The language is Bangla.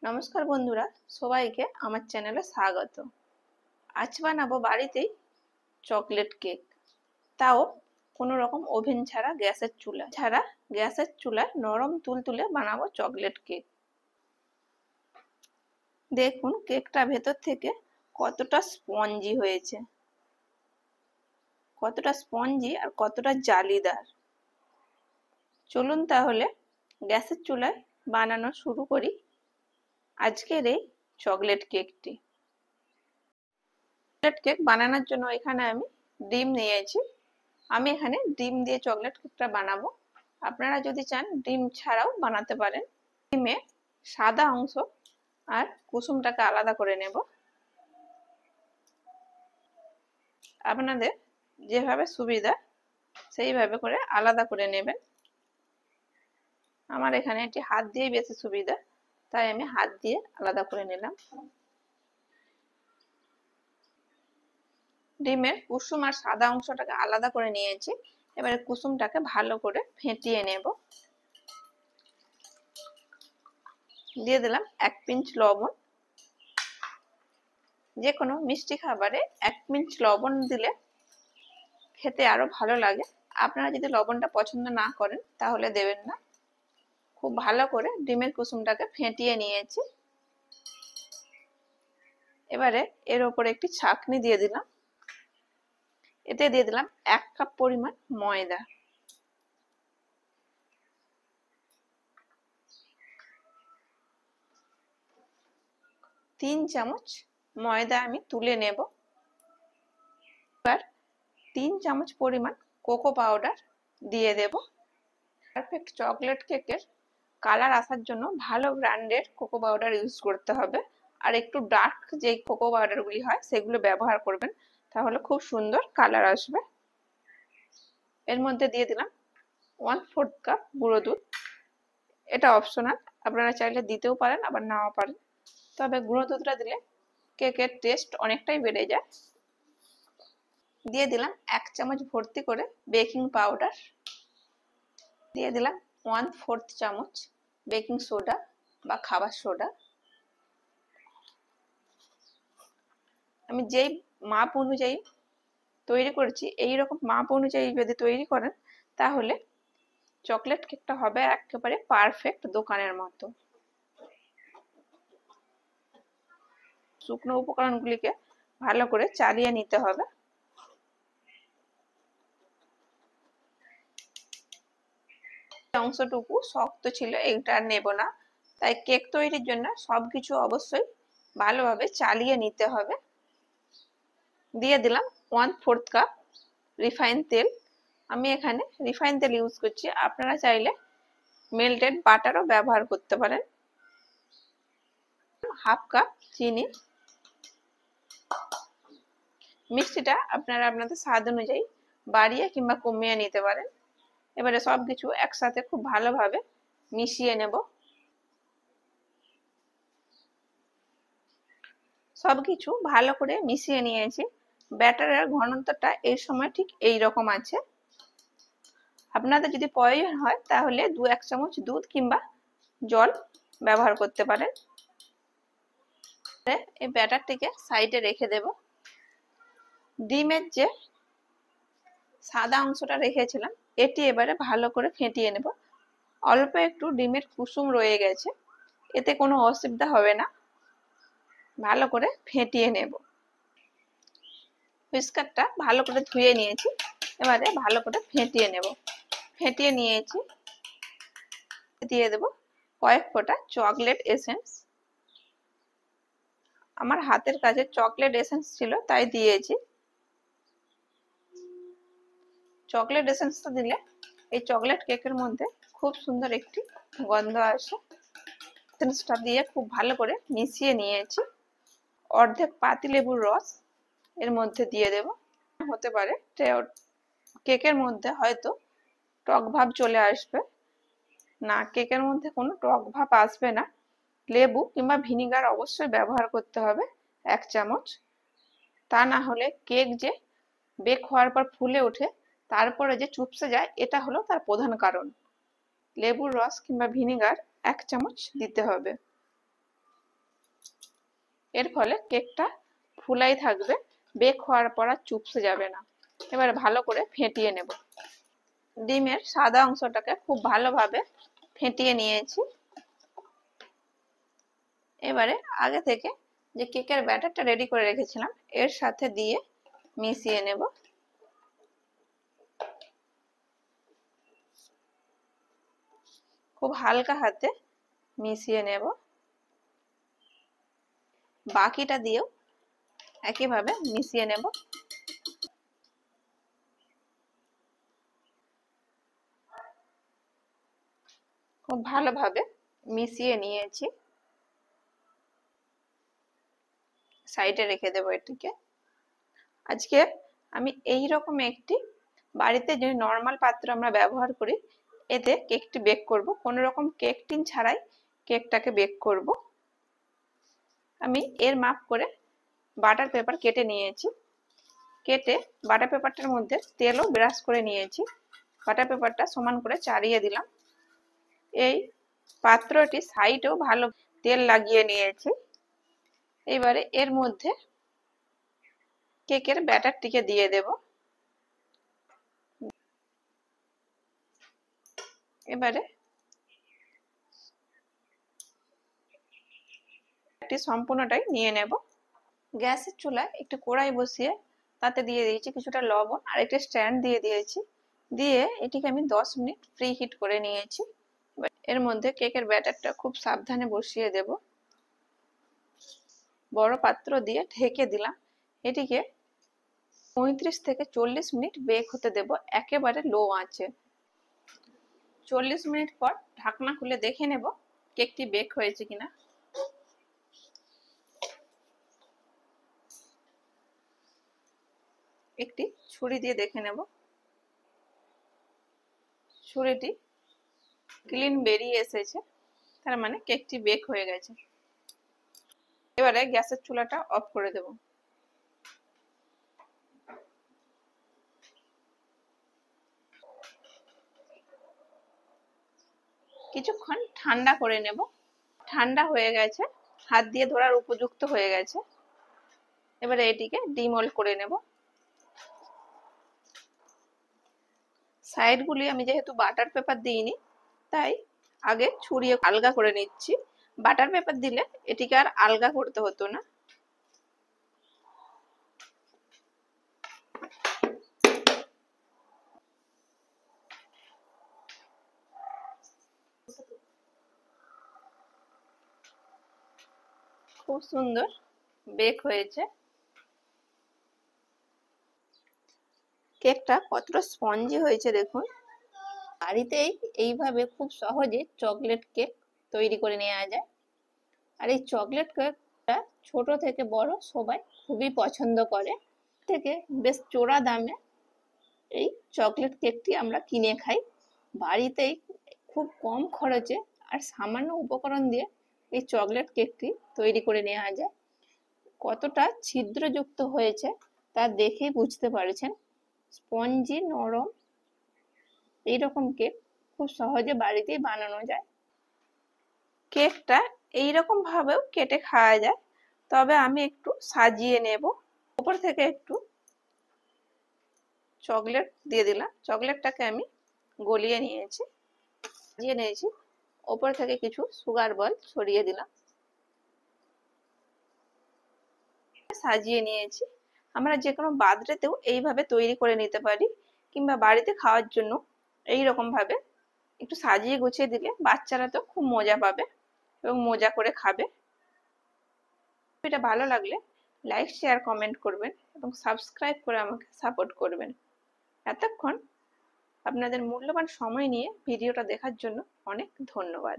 নমস্কার বন্ধুরা, সবাইকে আমার চ্যানেলে স্বাগত। আজ বানাবো বাড়িতেই চকলেট কেক, তাও কোনো রকম ওভেন ছাড়া, গ্যাসের চুলায় নরম তুলতুলে বানাবো চকলেট কেক। দেখুন কেকটা ভেতর থেকে কতটা স্পঞ্জি হয়েছে, আর কতটা জালিদার। চলুন তাহলে গ্যাসের চুলায় বানানো শুরু করি আজকের এই চকলেট কেকটি। চকলেট কেক বানানোর জন্য এখানে আমি ডিম নিয়েছি। আমি এখানে ডিম দিয়ে চকলেট কেকটা বানাবো। আপনারা যদি চান ডিম ছাড়াও বানাতে পারেন। ডিমে সাদা অংশ আর কুসুমটাকে আলাদা করে নেব। আপনাদের যেভাবে সুবিধা সেইভাবে করে আলাদা করে নেবেন। আমার এখানে এটি হাত দিয়ে বেশি সুবিধা, তাই আমি হাত দিয়ে আলাদা করে নিলাম। ডিমের কুসুম আর সাদা অংশটাকে আলাদা করে নিয়েছি। এবারে কুসুমটাকে ভালো করে ফেটিয়ে নেব। দিয়ে দিলাম 1 পিঞ্চ লবণ। যে কোনো মিষ্টি খাবারে 1 পিঞ্চ লবণ দিলে খেতে আরো ভালো লাগে। আপনারা যদি লবণটা পছন্দ না করেন তাহলে দেবেন না। খুব ভালো করে ডিমের কুসুমটাকে ফেটিয়ে নিয়েছি। এবারে এর উপরে একটি ছাঁকনি দিয়ে দিলাম। এতে দিয়ে দিলাম 1 কাপ পরিমাণ ময়দা। তিন চামচ ময়দা আমি তুলে নেব। এবার 3 চামচ পরিমাণ কোকো পাউডার দিয়ে দেব। পারফেক্ট চকলেট কেকের কালার আসার জন্য ভালো ব্র্যান্ডের কোকো পাউডার ইউজ করতে হবে। আর একটু ডার্ক যে কোকো পাউডারগুলি হয় সেগুলো ব্যবহার করবেন, তাহলে খুব সুন্দর কালার আসবে। এর মধ্যে দিয়ে দিলাম 1/4 কাপ গুঁড়ো দুধ। এটা অপশনাল, আপনারা চাইলে দিতেও পারেন আবার নাও পারেন। তবে গুঁড়ো দুধটা দিলে কেকের টেস্ট অনেকটাই বেড়ে যায়। দিয়ে দিলাম 1 চামচ ভর্তি করে বেকিং পাউডার। দিয়ে দিলাম 1/4 চামচ বেকিং সোডা বা খাবার সোডা। আমি যেই মাপ অনুযায়ী তৈরি করেছি, এইরকম মাপ অনুযায়ী যদি তৈরি করেন তাহলে চকলেট কেকটা হবে একেবারে পারফেক্ট দোকানের মতো। শুকনো উপকরণগুলিকে ভালো করে চালিয়ে নিতে হবে। অংশটুকু শক্ত ছিল, এইটা আর নেব না। তাই কেক তৈরির জন্য সবকিছু অবশ্যই ভালোভাবে চালিয়ে নিতে হবে। দিয়ে দিলাম 1/4 কাপ রিফাইন তেল। আমি এখানে রিফাইন তেল ইউজ করছি, আপনারা চাইলে মেল্টেড বাটারও ব্যবহার করতে পারেন। 1/2 কাপ চিনি। মিষ্টিটা আপনারা আপনাদের স্বাদ অনুযায়ী বাড়িয়ে কিংবা কমিয়ে নিতে পারেন। এবারে সবকিছু একসাথে খুব ভালোভাবে মিশিয়ে নেব। সবকিছু ভালো করে মিশিয়ে নিয়েছি। ব্যাটারের ঘনত্বটা এই সময় ঠিক এই রকম আছে। আপনাদের যদি প্রয়োজন হয় তাহলে 2-1 চামচ দুধ কিংবা জল ব্যবহার করতে পারেন। এই ব্যাটারটিকে সাইডে রেখে দেব। ডিমের যে সাদা অংশটা রেখেছিলাম এটি এবারে ভালো করে ফেটিয়ে নেব। অল্প একটু ডিমের কুসুম রয়ে গেছে, এতে কোনো অসুবিধা হবে না। ভালো করে ফেটিয়ে নেব। হুইস্কারটা ভালো করে ধুয়ে নিয়েছি, এবারে ভালো করে ফেটিয়ে নেব। ফেটিয়ে নিয়েছি। দিয়ে দেব কয়েক ফোঁটা চকলেট এসেন্স। আমার হাতের কাছে চকলেট এসেন্স ছিল তাই দিয়েছি। চকলেট এসেন্সটা দিলে এই চকলেট কেকের মধ্যে খুব সুন্দর একটি গন্ধ আসে। এসেন্সটা দিয়ে খুব ভালো করে মিশিয়ে নিয়েছি। অর্ধেক পাতিলেবুর রস এর মধ্যে দিয়ে দেব। হতে পারে কেকের মধ্যে হয়তো টক ভাব চলে আসবে না, কেকের মধ্যে কোনো টক ভাব আসবে না। লেবু কিংবা ভিনিগার অবশ্যই ব্যবহার করতে হবে 1 চামচ। তা না হলে কেক যে বেক হওয়ার পর ফুলে ওঠে তারপরে যে চুপসে যায়, এটা হলো তার প্রধান কারণ। লেবুর রস কিংবা ভিনিগার 1 চামচ দিতে হবে। এর ফলে কেকটা ফুলাই থাকবে, বেক হওয়ার পর আর চুপসে যাবে না। এবারে ভালো করে ফেটিয়ে নেব। ডিমের সাদা অংশটাকে খুব ভালোভাবে ফেটিয়ে নিয়েছি। এবারে আগে থেকে যে কেকের ব্যাটারটা রেডি করে রেখেছিলাম এর সাথে দিয়ে মিশিয়ে নেব। খুব হালকা হাতে মিশিয়ে নেব। বাকিটা দিয়েও একইভাবে মিশিয়ে নেব। খুব ভালোভাবে মিশিয়ে নিয়েছি। সাইডে রেখে দেবো এটিকে। আজকে আমি এই রকম একটি বাড়িতে যে নর্মাল পাত্র আমরা ব্যবহার করি এতে কেকটি বেক করব, কোনো রকম কেক টিন ছাড়াই কেকটাকে বেক করব। আমি এর মাপ করে বাটার পেপার কেটে নিয়েছি। কেটে বাটার পেপারটার মধ্যে তেলও ব্রাশ করে নিয়েছি। বাটার পেপারটা সমান করে চাড়িয়ে দিলাম। এই পাত্রটি সাইডেও ভালো তেল লাগিয়ে নিয়েছি। এবারে এর মধ্যে কেকের ব্যাটারটিকে দিয়ে দেব। এবারে সম্পূর্ণটাই নিয়ে নেব। গ্যাসের চুলায় একটু কড়াই বসিয়ে তাতে দিয়ে দিয়েছি কিছুটা লবণ আর একটা স্ট্যান্ড দিয়ে দিয়েছি। দিয়ে এটিকে আমি 10 মিনিট প্রি হিট করে নিয়েছি। এর মধ্যে কেকের ব্যাটারটা খুব সাবধানে বসিয়ে দেব। বড় পাত্র দিয়ে ঢেকে দিলাম। এটিকে 35 থেকে 40 মিনিট বেক হতে দেব একেবারে লো আঁচে। 40 মিনিট পর ঢাকনা খুলে দেখে নেব কেকটি বেক হয়েছে কিনা। একটি ছুরি দিয়ে দেখে নেব। ছুরিটি ক্লিন বেরিয়ে এসেছে, তার মানে কেকটি বেক হয়ে গেছে। এবারে গ্যাসের চুলাটা অফ করে দেব। কিছুক্ষণ ঠান্ডা করে নেব। ঠান্ডা হয়ে গেছে, হাত দিয়ে ধরার উপযুক্ত হয়ে গেছে। এবারে এটিকে ডিমোল্ড করে নেব। সাইডগুলি আমি যেহেতু বাটার পেপার দিইনি তাই আগে ছুরিয়ে আলগা করে নিচ্ছি। বাটার পেপার দিলে এটিকে আর আলগা করতে হতো না। খুব সুন্দর বেক হয়েছে। কেকটা কতটা স্পঞ্জি হয়েছে দেখুন। বাড়িতেই এইভাবে খুব সহজে চকলেট কেক তৈরি করে নেওয়া যায়। আর এই চকলেট কেকটা ছোট থেকে বড় সবাই খুবই পছন্দ করে। থেকে বেশ চড়া দামে এই চকলেট কেকটি আমরা কিনে খাই। বাড়িতেই খুব কম খরচে আর সামান্য উপকরণ দিয়ে এই চকলেট কেকটি তৈরি করে নেওয়া যায়। কতটা ছিদ্রযুক্ত হয়েছে তা দেখেই বুঝতে পারছেন। স্পঞ্জি নরম এইরকম কেক খুব সহজে বাড়িতেই বানানো যায়। কেকটা এইরকম ভাবেও কেটে খাওয়া যায়, তবে আমি একটু সাজিয়ে নেব। উপর থেকে একটু চকলেট দিয়ে দিলাম। চকলেটটাকে আমি গলিয়ে নিয়েছি, সাজিয়ে নিয়েছি। ওপর থেকে কিছু সুগার বল ছড়িয়ে দিলাম, সাজিয়ে নিয়েছি। আমরা যে কোনো বার্থডেতেও এইভাবে তৈরি করে নিতে পারি, কিংবা বাড়িতে খাওয়ার জন্য এই রকম ভাবে একটু সাজিয়ে গুছিয়ে দিলে বাচ্চারা তো খুব মজা পাবে এবং মজা করে খাবে। এটা ভালো লাগলে লাইক শেয়ার কমেন্ট করবেন এবং সাবস্ক্রাইব করে আমাকে সাপোর্ট করবেন। এতক্ষণ আপনাদের মূল্যবান সময় নিয়ে ভিডিওটা দেখার জন্য অনেক ধন্যবাদ।